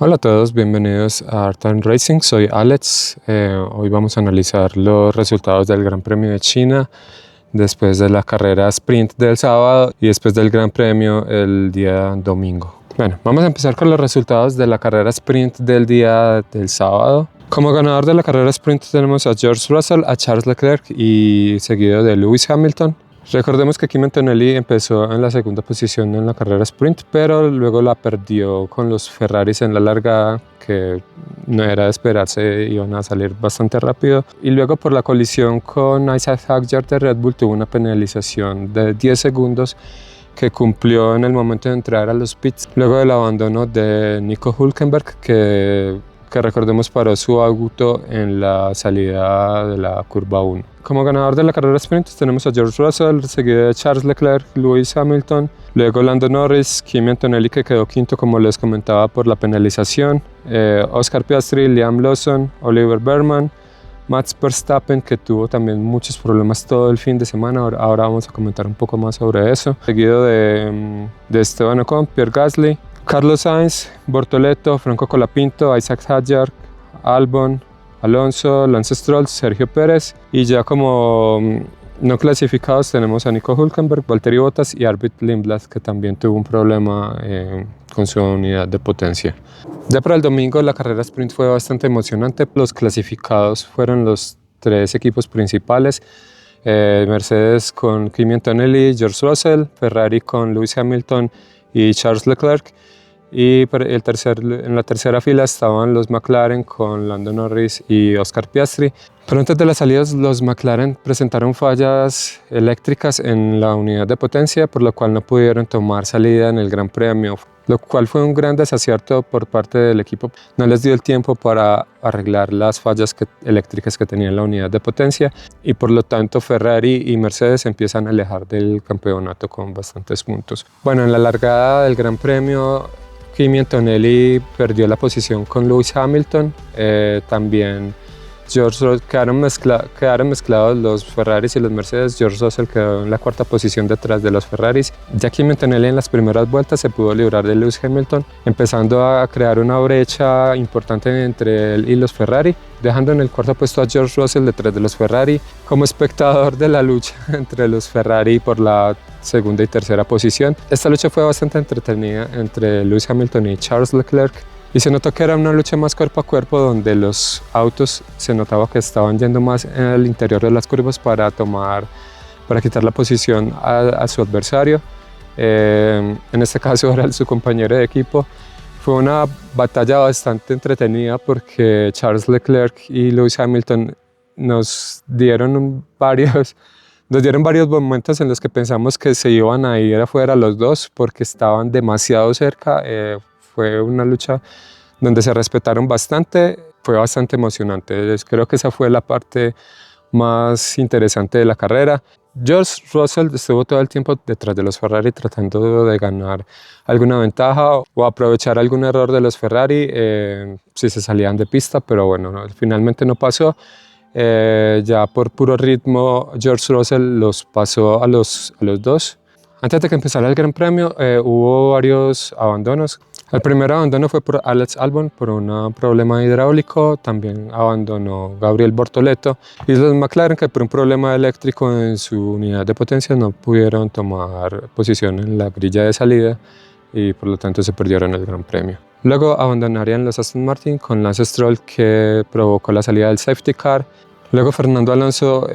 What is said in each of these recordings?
Hola a todos, bienvenidos a Art and Racing, soy Alex. Hoy vamos a analizar los resultados del Gran Premio de China después de la carrera sprint del sábado y después del Gran Premio el día domingo. Bueno, vamos a empezar con los resultados de la carrera sprint del día del sábado. Como ganador de la carrera sprint tenemos a George Russell, a Charles Leclerc y seguido de Lewis Hamilton. Recordemos que Kimi Antonelli empezó en la segunda posición en la carrera sprint, pero luego la perdió con los Ferraris en la largada, que no era de esperarse, iban a salir bastante rápido. Y luego por la colisión con Isaac Hadjar de Red Bull tuvo una penalización de 10 segundos que cumplió en el momento de entrar a los pits, luego del abandono de Nico Hülkenberg, que recordemos paró su auto en la salida de la curva 1. Como ganador de la carrera sprint tenemos a George Russell, seguido de Charles Leclerc, Lewis Hamilton, luego Lando Norris, Kimi Antonelli, que quedó quinto como les comentaba por la penalización, Oscar Piastri, Liam Lawson, Oliver Berman, Max Verstappen, que tuvo también muchos problemas todo el fin de semana. Ahora vamos a comentar un poco más sobre eso, seguido de Esteban Ocon, Pierre Gasly, Carlos Sainz, Bortoleto, Franco Colapinto, Isaac Hadjar, Albon, Alonso, Lance Stroll, Sergio Pérez, y ya como no clasificados tenemos a Nico Hülkenberg, Valtteri Bottas y Arvid Lindblad, que también tuvo un problema con su unidad de potencia. Ya para el domingo la carrera sprint fue bastante emocionante. Los clasificados fueron los tres equipos principales: Mercedes con Kimi Antonelli, George Russell, Ferrari con Lewis Hamilton y Charles Leclerc, y en la tercera fila estaban los McLaren con Lando Norris y Oscar Piastri. Pero antes de las salidas los McLaren presentaron fallas eléctricas en la unidad de potencia, por lo cual no pudieron tomar salida en el Gran Premio, lo cual fue un gran desacierto por parte del equipo. No les dio el tiempo para arreglar las fallas eléctricas que tenía la unidad de potencia, y por lo tanto Ferrari y Mercedes empiezan a alejar del campeonato con bastantes puntos. Bueno, en la largada del Gran Premio Kimi Antonelli perdió la posición con Lewis Hamilton, también quedaron mezclados los Ferraris y los Mercedes. George Russell quedó en la cuarta posición detrás de los Ferraris. Ya Kimi Antonelli en las primeras vueltas se pudo librar de Lewis Hamilton, empezando a crear una brecha importante entre él y los Ferrari, dejando en el cuarto puesto a George Russell detrás de los Ferrari. Como espectador de la lucha entre los Ferrari por la segunda y tercera posición, esta lucha fue bastante entretenida entre Lewis Hamilton y Charles Leclerc, y se notó que era una lucha más cuerpo a cuerpo, donde los autos se notaba que estaban yendo más en el interior de las curvas para quitar la posición a su adversario. En este caso era su compañero de equipo. Fue una batalla bastante entretenida porque Charles Leclerc y Lewis Hamilton nos dieron varios momentos en los que pensamos que se iban a ir afuera los dos porque estaban demasiado cerca. Fue una lucha donde se respetaron bastante, fue bastante emocionante. Creo que esa fue la parte más interesante de la carrera. George Russell estuvo todo el tiempo detrás de los Ferrari tratando de ganar alguna ventaja o aprovechar algún error de los Ferrari si se salían de pista, pero bueno, finalmente no pasó. Ya por puro ritmo George Russell los pasó a los dos. Antes de que empezara el Gran Premio hubo varios abandonos. El primer abandono fue por Alex Albon por un problema hidráulico. También abandonó Gabriel Bortoleto, y los McLaren, que por un problema eléctrico en su unidad de potencia no pudieron tomar posición en la grilla de salida y por lo tanto se perdieron el Gran Premio. Luego abandonarían los Aston Martin con Lance Stroll, que provocó la salida del safety car. Luego Fernando Alonso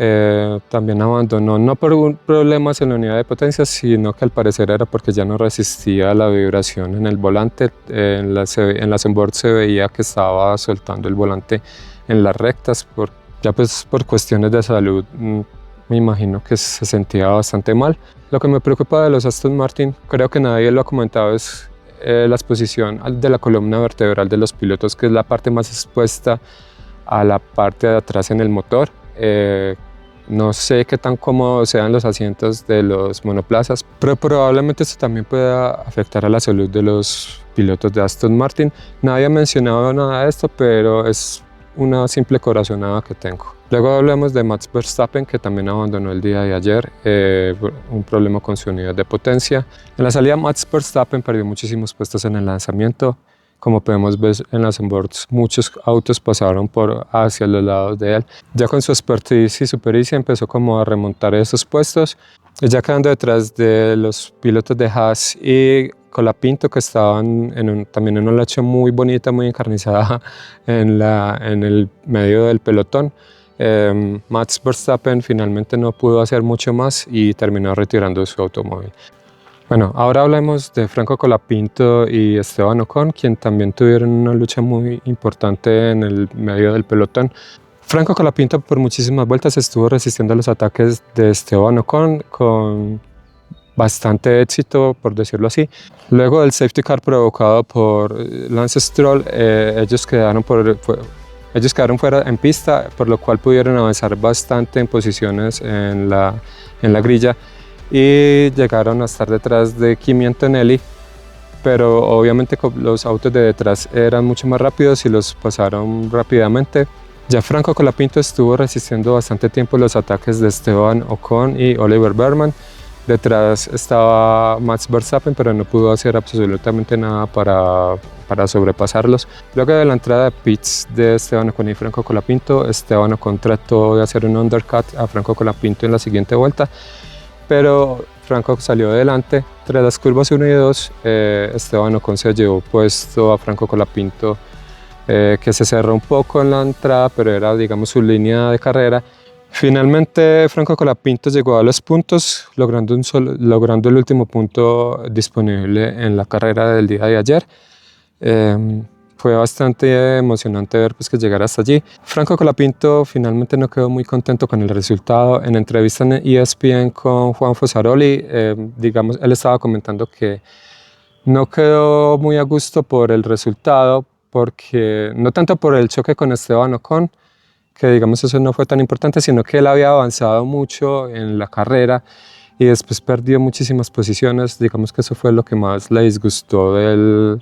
también abandonó, no por problemas en la unidad de potencia, sino que al parecer era porque ya no resistía la vibración en el volante. En las onboard se veía que estaba soltando el volante en las rectas, ya pues por cuestiones de salud. Me imagino que se sentía bastante mal. Lo que me preocupa de los Aston Martin, creo que nadie lo ha comentado, es la exposición de la columna vertebral de los pilotos, que es la parte más expuesta a la parte de atrás en el motor. No sé qué tan cómodos sean los asientos de los monoplazas, pero probablemente esto también pueda afectar a la salud de los pilotos de Aston Martin. Nadie ha mencionado nada de esto, pero es una simple corazonada que tengo. Luego hablamos de Max Verstappen, que también abandonó el día de ayer, un problema con su unidad de potencia. En la salida Max Verstappen perdió muchísimos puestos en el lanzamiento, Como podemos ver en las onboards, muchos autos pasaron hacia los lados de él. Ya con su expertise y su pericia empezó como a remontar esos puestos, ya quedando detrás de los pilotos de Haas y Colapinto, que estaban también en una lucha muy bonita, muy encarnizada en el medio del pelotón. Max Verstappen finalmente no pudo hacer mucho más y terminó retirando su automóvil. Bueno, ahora hablemos de Franco Colapinto y Esteban Ocon, quien también tuvieron una lucha muy importante en el medio del pelotón. Franco Colapinto por muchísimas vueltas estuvo resistiendo los ataques de Esteban Ocon con bastante éxito, por decirlo así. Luego del safety car provocado por Lance Stroll, ellos quedaron fuera en pista, por lo cual pudieron avanzar bastante en posiciones en la grilla y llegaron a estar detrás de Kimi Antonelli, pero obviamente los autos de detrás eran mucho más rápidos y los pasaron rápidamente. Ya Franco Colapinto estuvo resistiendo bastante tiempo los ataques de Esteban Ocon y Oliver Bergman. Detrás estaba Max Verstappen, pero no pudo hacer absolutamente nada para sobrepasarlos. Luego de la entrada de pits de Esteban Ocon y Franco Colapinto, Esteban Ocon trató de hacer un undercut a Franco Colapinto en la siguiente vuelta, pero Franco salió adelante. Tras las curvas 1 y 2, Esteban Ocon se llevó puesto a Franco Colapinto, que se cerró un poco en la entrada, pero era, digamos, su línea de carrera. Finalmente, Franco Colapinto llegó a los puntos, logrando el último punto disponible en la carrera del día de ayer. Fue bastante emocionante ver que llegara hasta allí. Franco Colapinto finalmente no quedó muy contento con el resultado. En entrevista en ESPN con Juan Fosaroli, digamos, él estaba comentando que no quedó muy a gusto por el resultado, porque no tanto por el choque con Esteban Ocon, que digamos eso no fue tan importante, sino que él había avanzado mucho en la carrera y después perdió muchísimas posiciones. Digamos que eso fue lo que más le disgustó del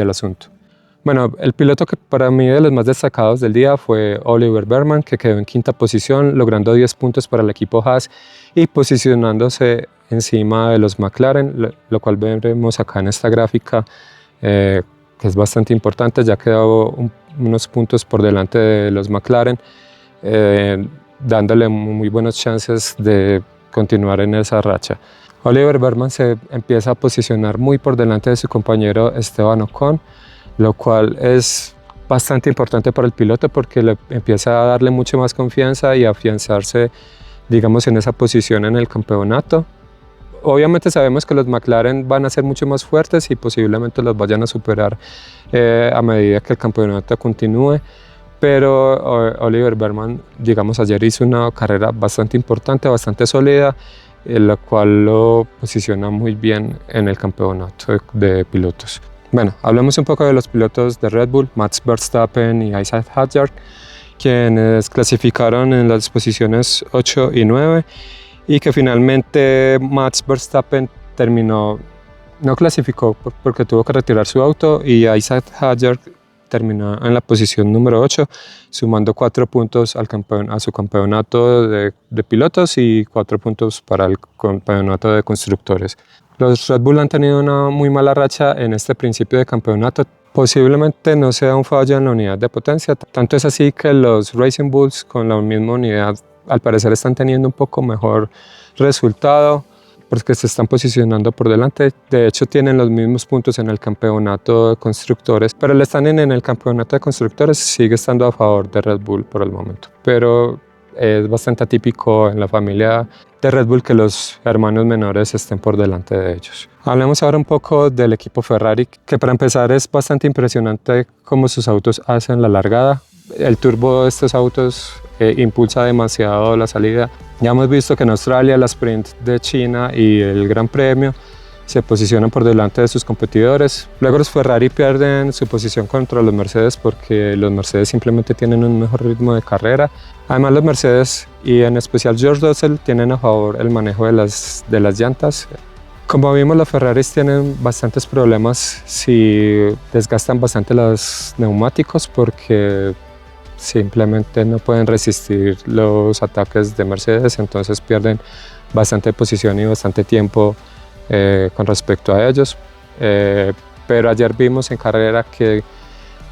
asunto. Bueno, el piloto que para mí de los más destacados del día fue Oliver Bergman, que quedó en quinta posición, logrando 10 puntos para el equipo Haas y posicionándose encima de los McLaren, lo cual veremos acá en esta gráfica, que es bastante importante. Ya quedó unos puntos por delante de los McLaren, dándole muy buenas chances de continuar en esa racha. Oliver Bergman se empieza a posicionar muy por delante de su compañero Esteban Ocon, lo cual es bastante importante para el piloto porque le empieza a darle mucho más confianza y a afianzarse, digamos, en esa posición en el campeonato. Obviamente sabemos que los McLaren van a ser mucho más fuertes y posiblemente los vayan a superar a medida que el campeonato continúe, pero Oliver Bergman, digamos, ayer hizo una carrera bastante importante, bastante sólida, la cual lo posiciona muy bien en el campeonato de pilotos. Bueno, hablemos un poco de los pilotos de Red Bull, Max Verstappen y Isaac Hadjar, quienes clasificaron en las posiciones 8 y 9 y que finalmente Max Verstappen no clasificó porque tuvo que retirar su auto, y Isaac Hadjar terminó en la posición número 8, sumando 4 puntos a su campeonato de pilotos y 4 puntos para el campeonato de constructores. Los Red Bull han tenido una muy mala racha en este principio de campeonato. Posiblemente no sea un fallo en la unidad de potencia, tanto es así que los Racing Bulls con la misma unidad al parecer están teniendo un poco mejor resultado porque se están posicionando por delante. De hecho tienen los mismos puntos en el campeonato de constructores, pero el standing en el campeonato de constructores sigue estando a favor de Red Bull por el momento. Pero es bastante atípico en la familia de Red Bull que los hermanos menores estén por delante de ellos. Hablemos ahora un poco del equipo Ferrari, que para empezar es bastante impresionante cómo sus autos hacen la largada. El turbo de estos autos impulsa demasiado la salida. Ya hemos visto que en Australia, la sprint de China y el Gran Premio se posicionan por delante de sus competidores. Luego los Ferrari pierden su posición contra los Mercedes porque los Mercedes simplemente tienen un mejor ritmo de carrera. Además los Mercedes y en especial George Russell tienen a favor el manejo de las llantas. Como vimos, los Ferraris tienen bastantes problemas si desgastan bastante los neumáticos porque simplemente no pueden resistir los ataques de Mercedes, entonces pierden bastante posición y bastante tiempo con respecto a ellos. pero ayer vimos en carrera que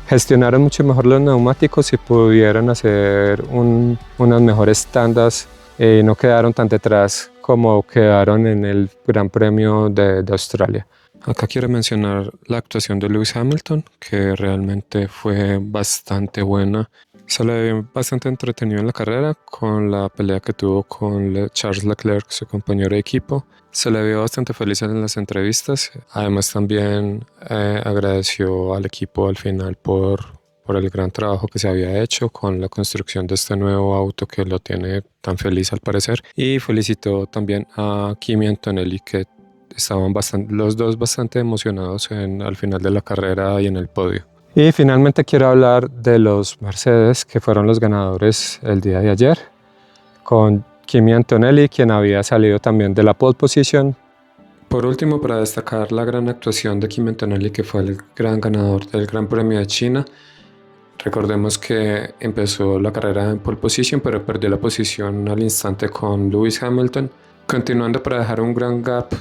gestionaron mucho mejor los neumáticos y pudieron hacer unas mejores tandas y no quedaron tan detrás como quedaron en el Gran Premio de Australia. Acá quiero mencionar la actuación de Lewis Hamilton, que realmente fue bastante buena. Se le vio bastante entretenido en la carrera con la pelea que tuvo con Charles Leclerc, su compañero de equipo. Se le vio bastante feliz en las entrevistas. Además también agradeció al equipo al final por el gran trabajo que se había hecho con la construcción de este nuevo auto que lo tiene tan feliz al parecer. Y felicitó también a Kimi Antonelli, que estaban los dos bastante emocionados al final de la carrera y en el podio. Y finalmente quiero hablar de los Mercedes, que fueron los ganadores el día de ayer, con Kimi Antonelli, quien había salido también de la pole position. Por último, para destacar la gran actuación de Kimi Antonelli, que fue el gran ganador del Gran Premio de China. Recordemos que empezó la carrera en pole position, pero perdió la posición al instante con Lewis Hamilton, continuando para dejar un gran gap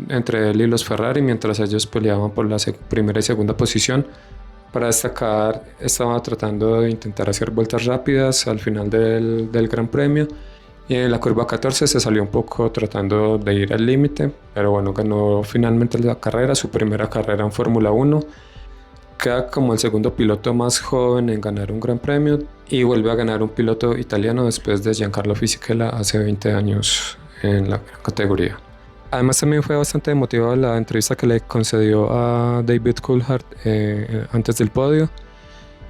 entre él y los Ferrari mientras ellos peleaban por la primera y segunda posición. Para destacar, estaba tratando de intentar hacer vueltas rápidas al final del Gran Premio y en la curva 14 se salió un poco tratando de ir al límite, pero bueno, ganó finalmente la carrera, su primera carrera en Fórmula 1. Queda como el segundo piloto más joven en ganar un Gran Premio y vuelve a ganar un piloto italiano después de Giancarlo Fisichella hace 20 años en la categoría. Además también fue bastante emotiva la entrevista que le concedió a David Coulthard antes del podio.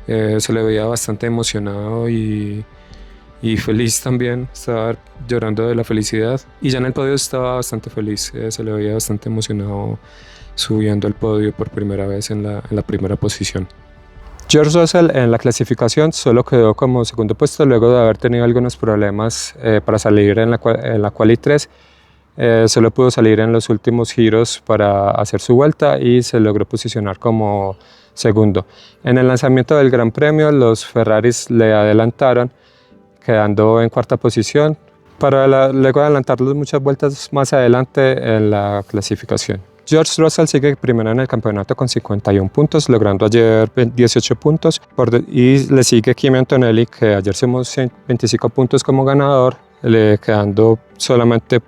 Se le veía bastante emocionado y feliz también, estaba llorando de la felicidad. Y ya en el podio estaba bastante feliz, se le veía bastante emocionado subiendo al podio por primera vez en la primera posición. George Russell en la clasificación solo quedó como segundo puesto luego de haber tenido algunos problemas para salir en la Quali 3. Solo pudo salir en los últimos giros para hacer su vuelta y se logró posicionar como segundo. En el lanzamiento del Gran Premio los Ferraris le adelantaron, quedando en cuarta posición, para luego adelantarlos muchas vueltas más adelante en la clasificación. George Russell sigue primero en el campeonato con 51 puntos, logrando ayer 18 puntos, y le sigue Kimi Antonelli, que ayer sumó 25 puntos como ganador, quedando solamente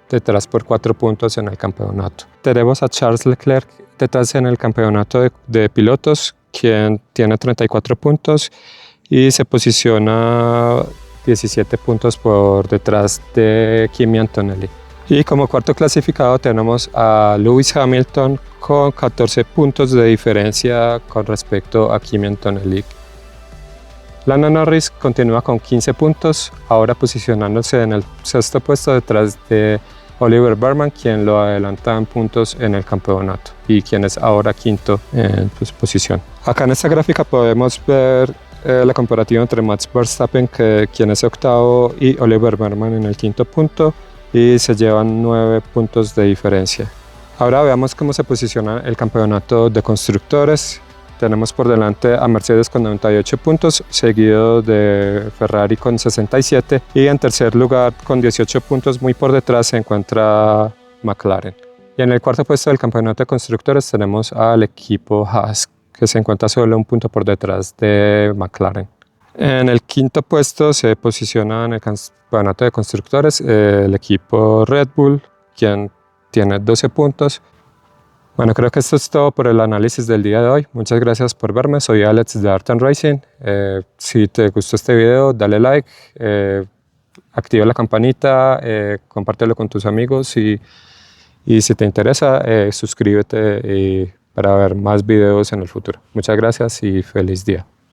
detrás por 4 puntos en el campeonato. Tenemos a Charles Leclerc detrás en el campeonato de pilotos, quien tiene 34 puntos y se posiciona 17 puntos por detrás de Kimi Antonelli. Y como cuarto clasificado tenemos a Lewis Hamilton con 14 puntos de diferencia con respecto a Kimi Antonelli. Lando Norris continúa con 15 puntos, ahora posicionándose en el sexto puesto detrás de Oliver Burman, quien lo adelanta en puntos en el campeonato y quien es ahora quinto en su posición. Acá en esta gráfica podemos ver la comparativa entre Max Verstappen, quien es octavo, y Oliver Burman en el quinto punto, y se llevan 9 puntos de diferencia. Ahora veamos cómo se posiciona el campeonato de constructores. Tenemos por delante a Mercedes con 98 puntos, seguido de Ferrari con 67 y en tercer lugar con 18 puntos muy por detrás se encuentra McLaren. Y en el cuarto puesto del campeonato de constructores tenemos al equipo Haas, que se encuentra solo un punto por detrás de McLaren. En el quinto puesto se posiciona en el campeonato de constructores el equipo Red Bull, quien tiene 12 puntos. Bueno, creo que esto es todo por el análisis del día de hoy. Muchas gracias por verme. Soy Alex de Art and Racing. Si te gustó este video, dale like, activa la campanita, compártelo con tus amigos y si te interesa, suscríbete para ver más videos en el futuro. Muchas gracias y feliz día.